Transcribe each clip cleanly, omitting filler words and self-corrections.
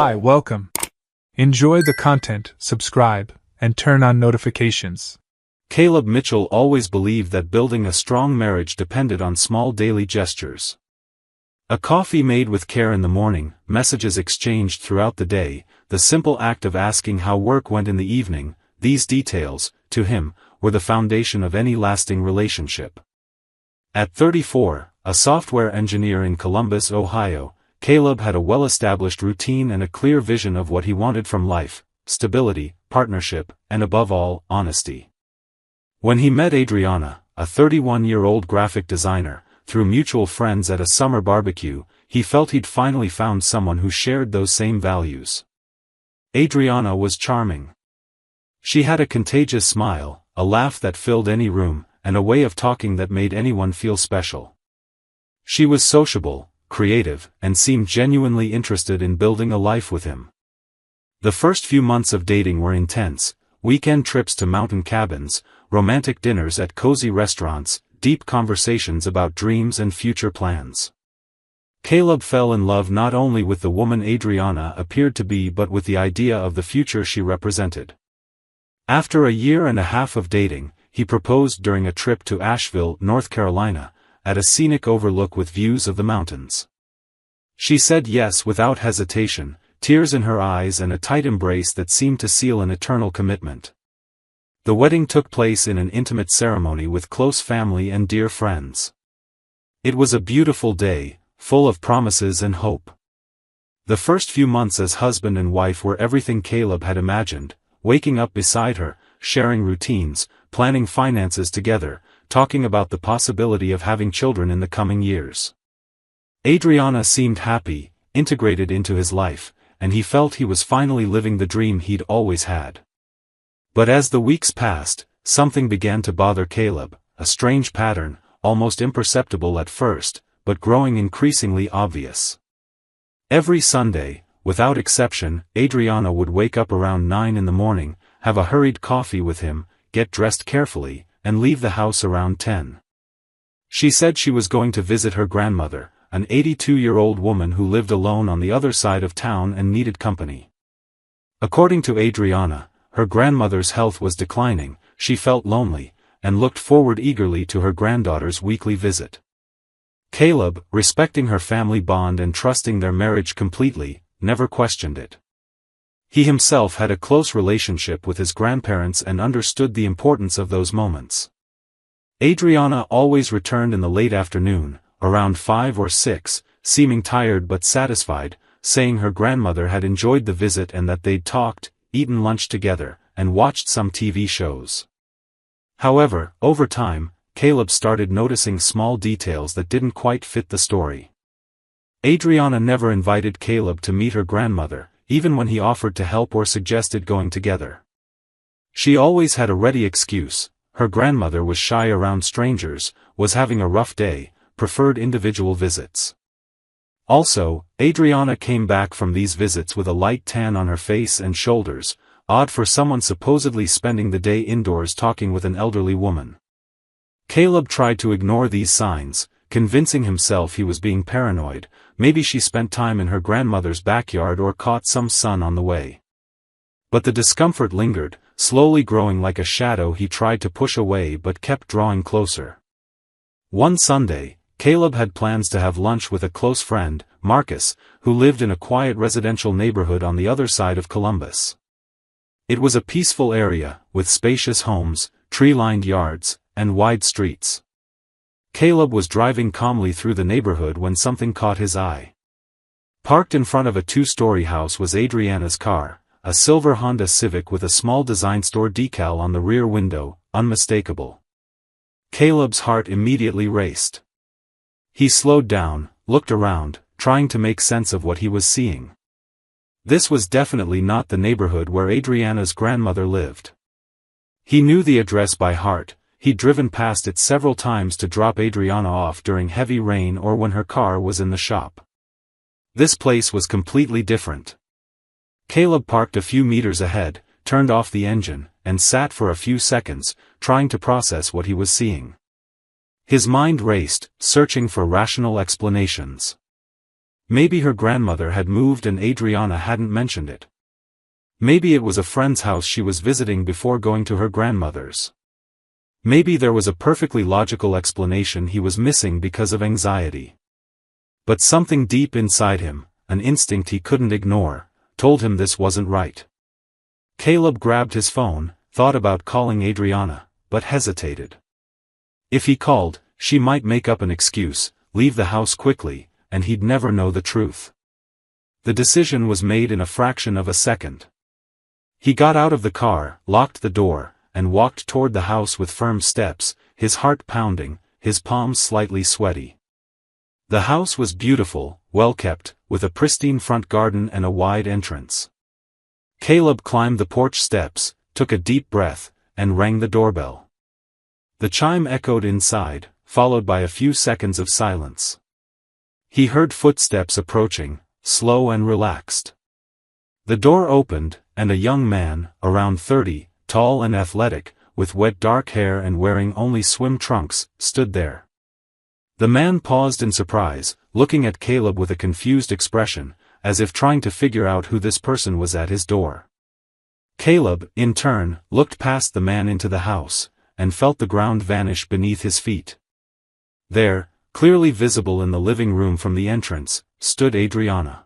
Hi, welcome. Enjoy the content, subscribe, and turn on notifications. Caleb Mitchell always believed that building a strong marriage depended on small daily gestures. A coffee made with care in the morning, messages exchanged throughout the day, the simple act of asking how work went in the evening, these details, to him, were the foundation of any lasting relationship. At 34, a software engineer in Columbus, Ohio, Caleb had a well-established routine and a clear vision of what he wanted from life: stability, partnership, and above all, honesty. When he met Adriana, a 31-year-old graphic designer, through mutual friends at a summer barbecue, he felt he'd finally found someone who shared those same values. Adriana was charming. She had a contagious smile, a laugh that filled any room, and a way of talking that made anyone feel special. She was sociable, creative, and seemed genuinely interested in building a life with him. The first few months of dating were intense: weekend trips to mountain cabins, romantic dinners at cozy restaurants, deep conversations about dreams and future plans. Caleb fell in love not only with the woman Adriana appeared to be but with the idea of the future she represented. After a year and a half of dating, he proposed during a trip to Asheville, North Carolina, at a scenic overlook with views of the mountains. She said yes without hesitation, tears in her eyes and a tight embrace that seemed to seal an eternal commitment. The wedding took place in an intimate ceremony with close family and dear friends. It was a beautiful day, full of promises and hope. The first few months as husband and wife were everything Caleb had imagined: waking up beside her, sharing routines, planning finances together, talking about the possibility of having children in the coming years. Adriana seemed happy, integrated into his life, and he felt he was finally living the dream he'd always had. But as the weeks passed, something began to bother Caleb, a strange pattern, almost imperceptible at first, but growing increasingly obvious. Every Sunday, without exception, Adriana would wake up around 9 in the morning, have a hurried coffee with him, get dressed carefully, and leave the house around 10. She said she was going to visit her grandmother, an 82-year-old woman who lived alone on the other side of town and needed company. According to Adriana, her grandmother's health was declining, she felt lonely, and looked forward eagerly to her granddaughter's weekly visit. Caleb, respecting her family bond and trusting their marriage completely, never questioned it. He himself had a close relationship with his grandparents and understood the importance of those moments. Adriana always returned in the late afternoon, around 5 or 6, seeming tired but satisfied, saying her grandmother had enjoyed the visit and that they'd talked, eaten lunch together, and watched some TV shows. However, over time, Caleb started noticing small details that didn't quite fit the story. Adriana never invited Caleb to meet her grandmother, even when he offered to help or suggested going together. She always had a ready excuse: her grandmother was shy around strangers, was having a rough day, preferred individual visits. Also, Adriana came back from these visits with a light tan on her face and shoulders, odd for someone supposedly spending the day indoors talking with an elderly woman. Caleb tried to ignore these signs, convincing himself he was being paranoid: maybe she spent time in her grandmother's backyard or caught some sun on the way. But the discomfort lingered, slowly growing like a shadow he tried to push away but kept drawing closer. One Sunday, Caleb had plans to have lunch with a close friend, Marcus, who lived in a quiet residential neighborhood on the other side of Columbus. It was a peaceful area, with spacious homes, tree-lined yards, and wide streets. Caleb was driving calmly through the neighborhood when something caught his eye. Parked in front of a 2-story house was Adriana's car, a silver Honda Civic with a small design store decal on the rear window, unmistakable. Caleb's heart immediately raced. He slowed down, looked around, trying to make sense of what he was seeing. This was definitely not the neighborhood where Adriana's grandmother lived. He knew the address by heart. He'd driven past it several times to drop Adriana off during heavy rain or when her car was in the shop. This place was completely different. Caleb parked a few meters ahead, turned off the engine, and sat for a few seconds, trying to process what he was seeing. His mind raced, searching for rational explanations. Maybe her grandmother had moved and Adriana hadn't mentioned it. Maybe it was a friend's house she was visiting before going to her grandmother's. Maybe there was a perfectly logical explanation he was missing because of anxiety. But something deep inside him, an instinct he couldn't ignore, told him this wasn't right. Caleb grabbed his phone, thought about calling Adriana, but hesitated. If he called, she might make up an excuse, leave the house quickly, and he'd never know the truth. The decision was made in a fraction of a second. He got out of the car, locked the door, and walked toward the house with firm steps, his heart pounding, his palms slightly sweaty. The house was beautiful, well-kept, with a pristine front garden and a wide entrance. Caleb climbed the porch steps, took a deep breath, and rang the doorbell. The chime echoed inside, followed by a few seconds of silence. He heard footsteps approaching, slow and relaxed. The door opened, and a young man, around 30, tall and athletic, with wet dark hair and wearing only swim trunks, stood there. The man paused in surprise, looking at Caleb with a confused expression, as if trying to figure out who this person was at his door. Caleb, in turn, looked past the man into the house, and felt the ground vanish beneath his feet. There, clearly visible in the living room from the entrance, stood Adriana.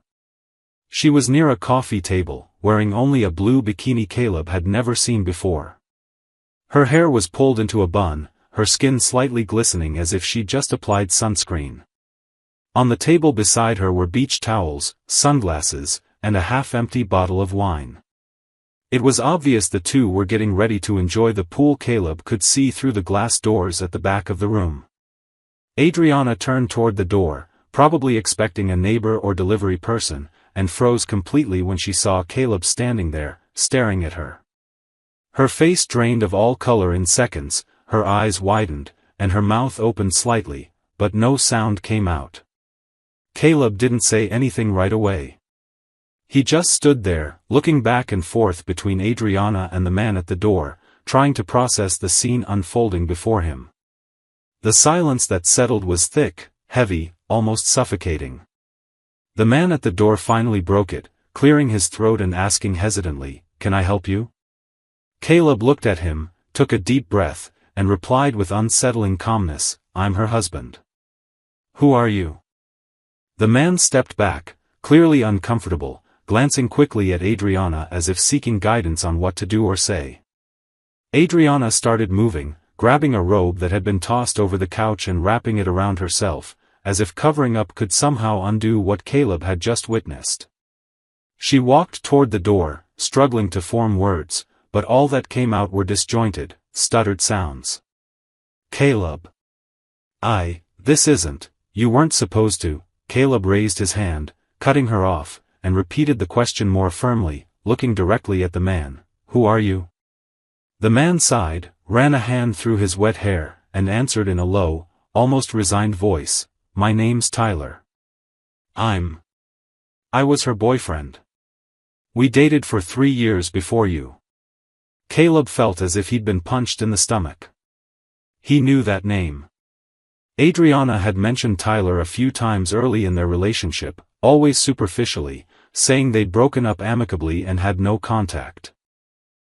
She was near a coffee table, wearing only a blue bikini Caleb had never seen before. Her hair was pulled into a bun, her skin slightly glistening as if she'd just applied sunscreen. On the table beside her were beach towels, sunglasses, and a half-empty bottle of wine. It was obvious the two were getting ready to enjoy the pool. Caleb could see through the glass doors at the back of the room. Adriana turned toward the door, probably expecting a neighbor or delivery person, and froze completely when she saw Caleb standing there, staring at her. Her face drained of all color in seconds, her eyes widened, and her mouth opened slightly, but no sound came out. Caleb didn't say anything right away. He just stood there, looking back and forth between Adriana and the man at the door, trying to process the scene unfolding before him. The silence that settled was thick, heavy, almost suffocating. The man at the door finally broke it, clearing his throat and asking hesitantly, "Can I help you?" Caleb looked at him, took a deep breath, and replied with unsettling calmness, "I'm her husband." "Who are you?" The man stepped back, clearly uncomfortable, glancing quickly at Adriana as if seeking guidance on what to do or say. Adriana started moving, grabbing a robe that had been tossed over the couch and wrapping it around herself, as if covering up could somehow undo what Caleb had just witnessed. She walked toward the door, struggling to form words, but all that came out were disjointed, stuttered sounds. "Caleb. This isn't, you weren't supposed to." Caleb raised his hand, cutting her off, and repeated the question more firmly, looking directly at the man, "Who are you?" The man sighed, ran a hand through his wet hair, and answered in a low, almost resigned voice, "My name's Tyler. I was her boyfriend. We dated for 3 years before you." Caleb felt as if he'd been punched in the stomach. He knew that name. Adriana had mentioned Tyler a few times early in their relationship, always superficially, saying they'd broken up amicably and had no contact.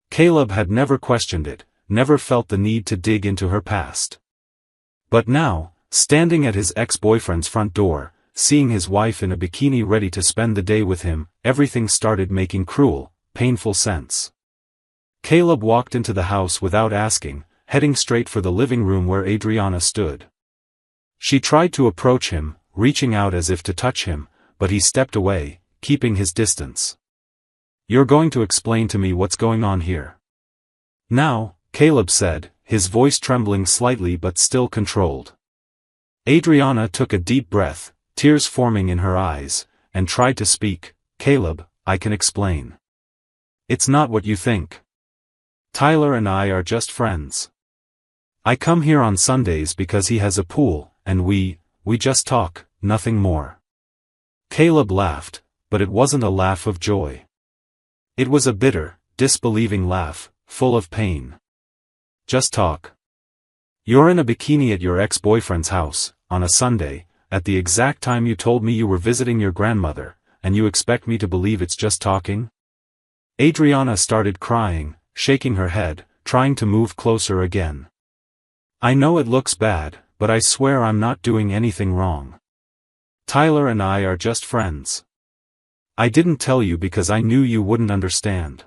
Caleb had never questioned it, never felt the need to dig into her past. But now, standing at his ex-boyfriend's front door, seeing his wife in a bikini ready to spend the day with him, everything started making cruel, painful sense. Caleb walked into the house without asking, heading straight for the living room where Adriana stood. She tried to approach him, reaching out as if to touch him, but he stepped away, keeping his distance. "You're going to explain to me what's going on here now," Caleb said, his voice trembling slightly but still controlled. Adriana took a deep breath, tears forming in her eyes, and tried to speak. "Caleb, I can explain. It's not what you think. Tyler and I are just friends. I come here on Sundays because he has a pool, and we just talk, nothing more." Caleb laughed, but it wasn't a laugh of joy. It was a bitter, disbelieving laugh, full of pain. "Just talk. You're in a bikini at your ex-boyfriend's house, on a Sunday, at the exact time you told me you were visiting your grandmother, and you expect me to believe it's just talking?" Adriana started crying, shaking her head, trying to move closer again. "I know it looks bad, but I swear I'm not doing anything wrong. Tyler and I are just friends. I didn't tell you because I knew you wouldn't understand."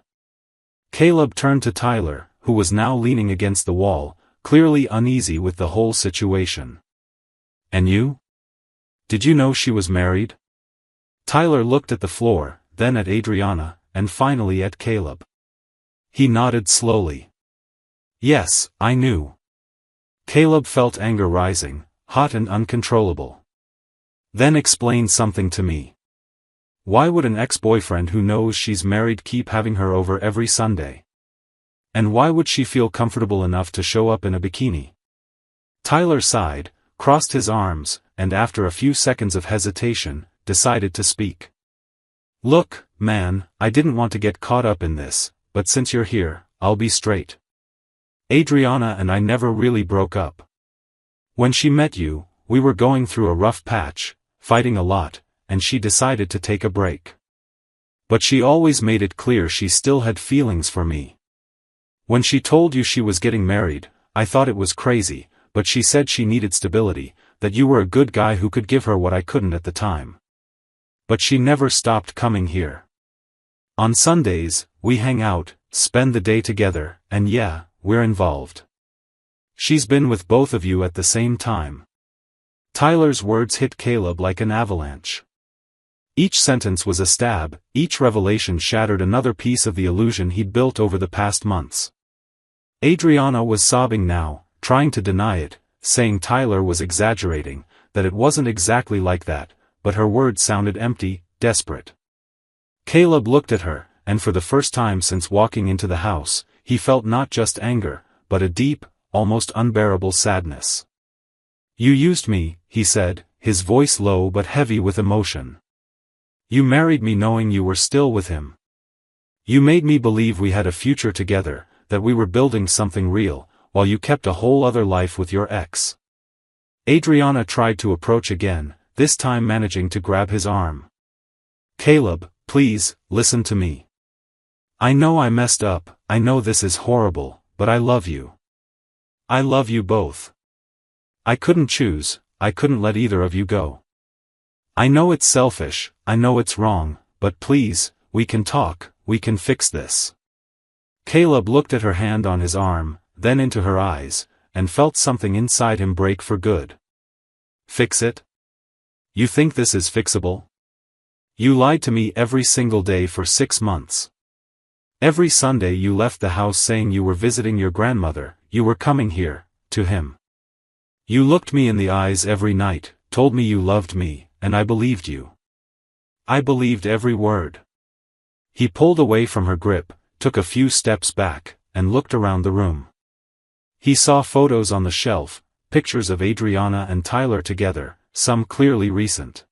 Caleb turned to Tyler, who was now leaning against the wall, clearly uneasy with the whole situation. "And you? Did you know she was married?" Tyler looked at the floor, then at Adriana, and finally at Caleb. He nodded slowly. "Yes, I knew." Caleb felt anger rising, hot and uncontrollable. "Then explain something to me. Why would an ex-boyfriend who knows she's married keep having her over every Sunday? And why would she feel comfortable enough to show up in a bikini?" Tyler sighed, crossed his arms, and after a few seconds of hesitation, decided to speak. "Look, man, I didn't want to get caught up in this, but since you're here, I'll be straight. Adriana and I never really broke up. When she met you, we were going through a rough patch, fighting a lot, and she decided to take a break. But she always made it clear she still had feelings for me. When she told you she was getting married, I thought it was crazy, but she said she needed stability, that you were a good guy who could give her what I couldn't at the time. But she never stopped coming here. On Sundays, we hang out, spend the day together, and yeah, we're involved. She's been with both of you at the same time." Tyler's words hit Caleb like an avalanche. Each sentence was a stab, each revelation shattered another piece of the illusion he'd built over the past months. Adriana was sobbing now, trying to deny it, saying Tyler was exaggerating, that it wasn't exactly like that, but her words sounded empty, desperate. Caleb looked at her, and for the first time since walking into the house, he felt not just anger, but a deep, almost unbearable sadness. "You used me," he said, his voice low but heavy with emotion. "You married me knowing you were still with him. You made me believe we had a future together, that we were building something real, while you kept a whole other life with your ex." Adriana tried to approach again, this time managing to grab his arm. "Caleb, please, listen to me. I know I messed up, I know this is horrible, but I love you. I love you both. I couldn't choose, I couldn't let either of you go. I know it's selfish, I know it's wrong, but please, we can talk, we can fix this." Caleb looked at her hand on his arm, then into her eyes, and felt something inside him break for good. "Fix it? You think this is fixable? You lied to me every single day for 6 months. Every Sunday you left the house saying you were visiting your grandmother, you were coming here, to him. You looked me in the eyes every night, told me you loved me, and I believed you. I believed every word." He pulled away from her grip, took a few steps back, and looked around the room. He saw photos on the shelf, pictures of Adriana and Tyler together, some clearly recent.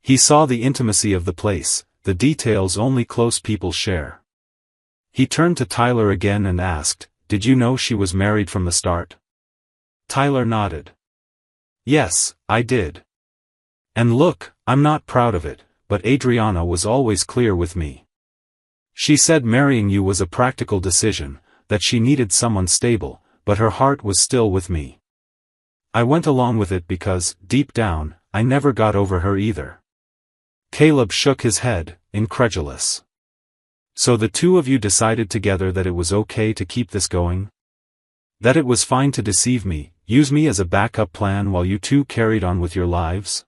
He saw the intimacy of the place, the details only close people share. He turned to Tyler again and asked, "Did you know she was married from the start?" Tyler nodded. "Yes, I did. And look, I'm not proud of it, but Adriana was always clear with me. She said marrying you was a practical decision, that she needed someone stable, but her heart was still with me. I went along with it because, deep down, I never got over her either." Caleb shook his head, incredulous. "So the two of you decided together that it was okay to keep this going? That it was fine to deceive me, use me as a backup plan while you two carried on with your lives?"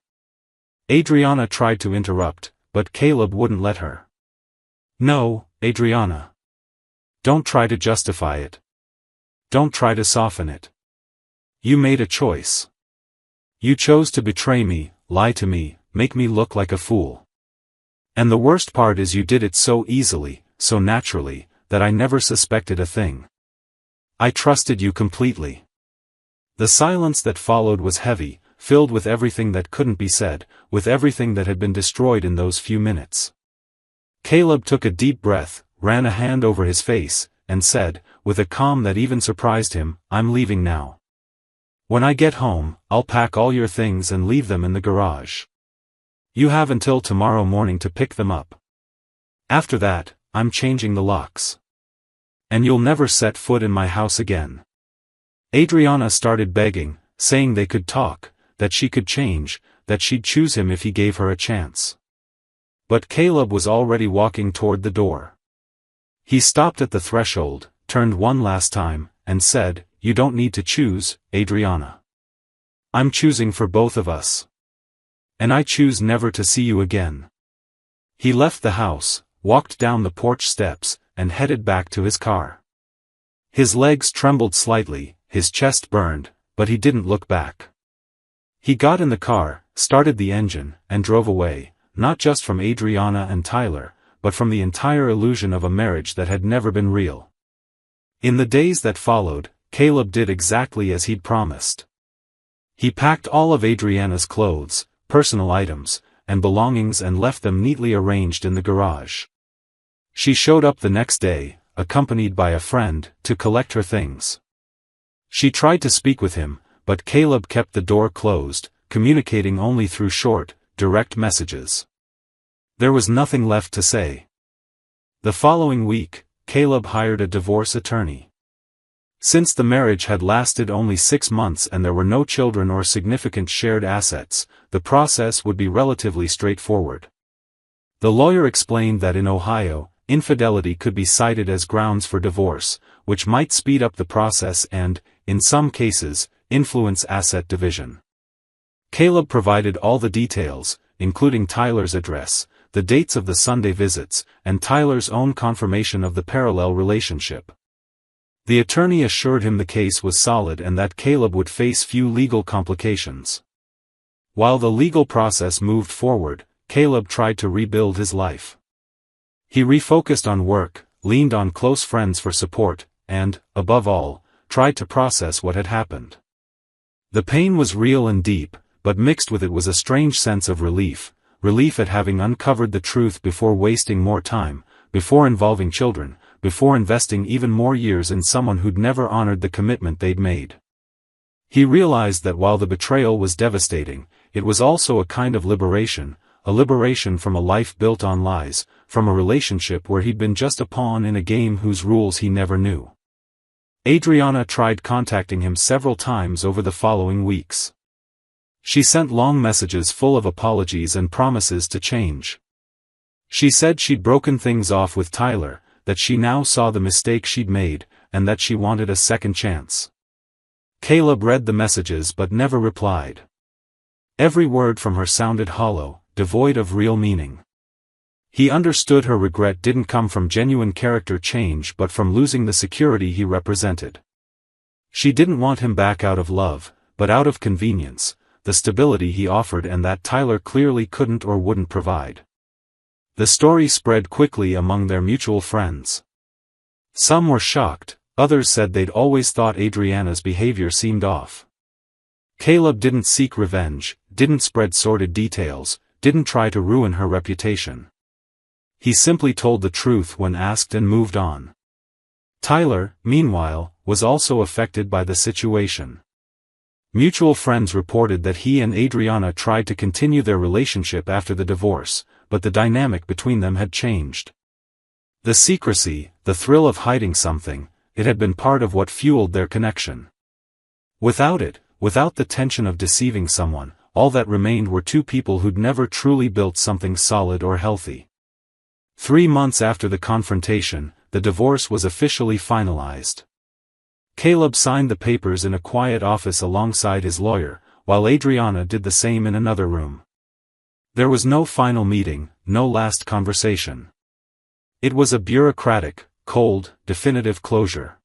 Adriana tried to interrupt, but Caleb wouldn't let her. "No, Adriana. Don't try to justify it. Don't try to soften it. You made a choice. You chose to betray me, lie to me, make me look like a fool. And the worst part is you did it so easily, so naturally, that I never suspected a thing. I trusted you completely." The silence that followed was heavy, filled with everything that couldn't be said, with everything that had been destroyed in those few minutes. Caleb took a deep breath, ran a hand over his face, and said, with a calm that even surprised him, "I'm leaving now. When I get home, I'll pack all your things and leave them in the garage. You have until tomorrow morning to pick them up. After that, I'm changing the locks. And you'll never set foot in my house again." Adriana started begging, saying they could talk, that she could change, that she'd choose him if he gave her a chance. But Caleb was already walking toward the door. He stopped at the threshold, turned one last time, and said, "You don't need to choose, Adriana. I'm choosing for both of us. And I choose never to see you again." He left the house, walked down the porch steps, and headed back to his car. His legs trembled slightly, his chest burned, but he didn't look back. He got in the car, started the engine, and drove away, not just from Adriana and Tyler, but from the entire illusion of a marriage that had never been real. In the days that followed, Caleb did exactly as he'd promised. He packed all of Adriana's clothes, personal items, and belongings and left them neatly arranged in the garage. She showed up the next day, accompanied by a friend, to collect her things. She tried to speak with him, but Caleb kept the door closed, communicating only through short, direct messages. There was nothing left to say. The following week, Caleb hired a divorce attorney. Since the marriage had lasted only 6 months and there were no children or significant shared assets, the process would be relatively straightforward. The lawyer explained that in Ohio, infidelity could be cited as grounds for divorce, which might speed up the process and, in some cases, influence asset division. Caleb provided all the details, including Tyler's address, the dates of the Sunday visits, and Tyler's own confirmation of the parallel relationship. The attorney assured him the case was solid and that Caleb would face few legal complications. While the legal process moved forward, Caleb tried to rebuild his life. He refocused on work, leaned on close friends for support, and, above all, tried to process what had happened. The pain was real and deep, but mixed with it was a strange sense of relief at having uncovered the truth before wasting more time, before involving children, before investing even more years in someone who'd never honored the commitment they'd made. He realized that while the betrayal was devastating, it was also a kind of liberation, a liberation from a life built on lies, from a relationship where he'd been just a pawn in a game whose rules he never knew. Adriana tried contacting him several times over the following weeks. She sent long messages full of apologies and promises to change. She said she'd broken things off with Tyler, that she now saw the mistake she'd made, and that she wanted a second chance. Caleb read the messages but never replied. Every word from her sounded hollow, devoid of real meaning. He understood her regret didn't come from genuine character change but from losing the security he represented. She didn't want him back out of love, but out of convenience, the stability he offered and that Tyler clearly couldn't or wouldn't provide. The story spread quickly among their mutual friends. Some were shocked, others said they'd always thought Adriana's behavior seemed off. Caleb didn't seek revenge, didn't spread sordid details, didn't try to ruin her reputation. He simply told the truth when asked and moved on. Tyler, meanwhile, was also affected by the situation. Mutual friends reported that he and Adriana tried to continue their relationship after the divorce, but the dynamic between them had changed. The secrecy, the thrill of hiding something, it had been part of what fueled their connection. Without it, without the tension of deceiving someone, all that remained were two people who'd never truly built something solid or healthy. 3 months after the confrontation, the divorce was officially finalized. Caleb signed the papers in a quiet office alongside his lawyer, while Adriana did the same in another room. There was no final meeting, no last conversation. It was a bureaucratic, cold, definitive closure.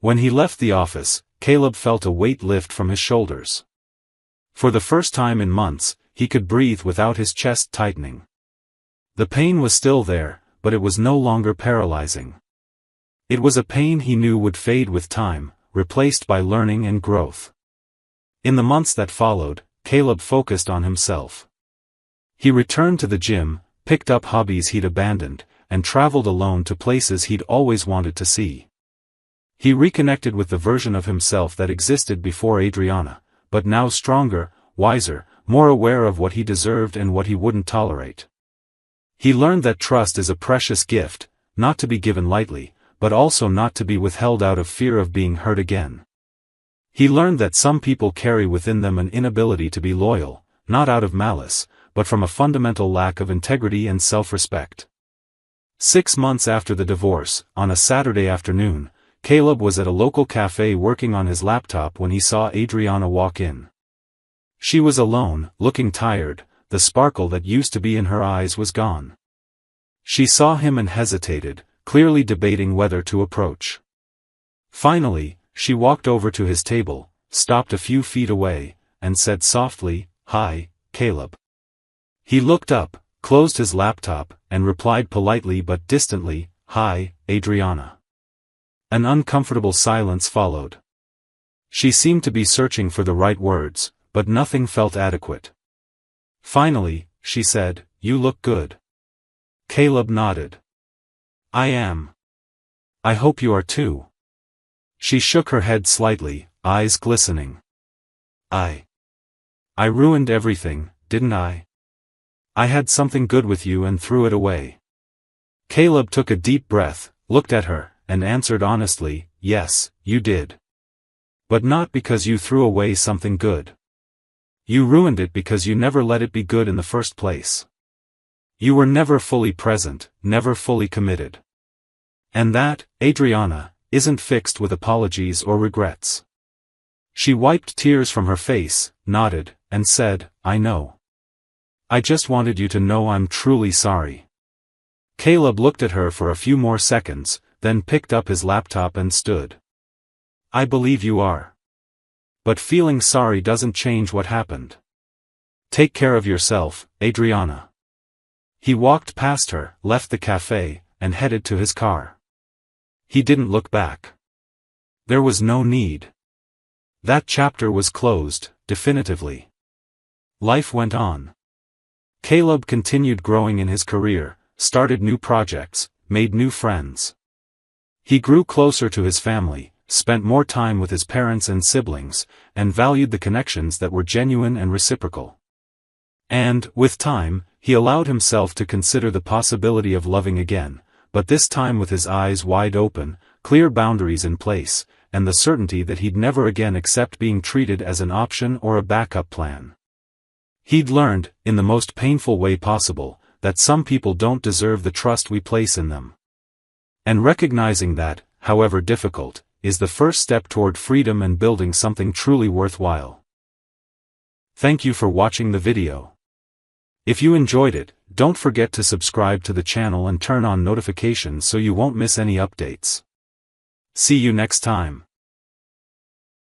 When he left the office, Caleb felt a weight lift from his shoulders. For the first time in months, he could breathe without his chest tightening. The pain was still there, but it was no longer paralyzing. It was a pain he knew would fade with time, replaced by learning and growth. In the months that followed, Caleb focused on himself. He returned to the gym, picked up hobbies he'd abandoned, and traveled alone to places he'd always wanted to see. He reconnected with the version of himself that existed before Adriana, but now stronger, wiser, more aware of what he deserved and what he wouldn't tolerate. He learned that trust is a precious gift, not to be given lightly, but also not to be withheld out of fear of being hurt again. He learned that some people carry within them an inability to be loyal, not out of malice, but from a fundamental lack of integrity and self-respect. 6 months after the divorce, on a Saturday afternoon, Caleb was at a local cafe working on his laptop when he saw Adriana walk in. She was alone, looking tired, the sparkle that used to be in her eyes was gone. She saw him and hesitated, clearly debating whether to approach. Finally, she walked over to his table, stopped a few feet away, and said softly, "Hi, Caleb." He looked up, closed his laptop, and replied politely but distantly, "Hi, Adriana." An uncomfortable silence followed. She seemed to be searching for the right words, but nothing felt adequate. Finally, she said, "You look good." Caleb nodded. "I am. I hope you are too." She shook her head slightly, eyes glistening. I ruined everything, didn't I? I had something good with you and threw it away." Caleb took a deep breath, looked at her, and answered honestly, "Yes, you did. But not because you threw away something good. You ruined it because you never let it be good in the first place. You were never fully present, never fully committed. And that, Adriana, isn't fixed with apologies or regrets." She wiped tears from her face, nodded, and said, "I know. I just wanted you to know I'm truly sorry." Caleb looked at her for a few more seconds, then picked up his laptop and stood. "I believe you are. But feeling sorry doesn't change what happened. Take care of yourself, Adriana." He walked past her, left the cafe, and headed to his car. He didn't look back. There was no need. That chapter was closed, definitively. Life went on. Caleb continued growing in his career, started new projects, made new friends. He grew closer to his family, spent more time with his parents and siblings, and valued the connections that were genuine and reciprocal. And, with time, he allowed himself to consider the possibility of loving again, but this time with his eyes wide open, clear boundaries in place, and the certainty that he'd never again accept being treated as an option or a backup plan. He'd learned, in the most painful way possible, that some people don't deserve the trust we place in them. And recognizing that, however difficult, is the first step toward freedom and building something truly worthwhile. Thank you for watching the video. If you enjoyed it, don't forget to subscribe to the channel and turn on notifications so you won't miss any updates. See you next time.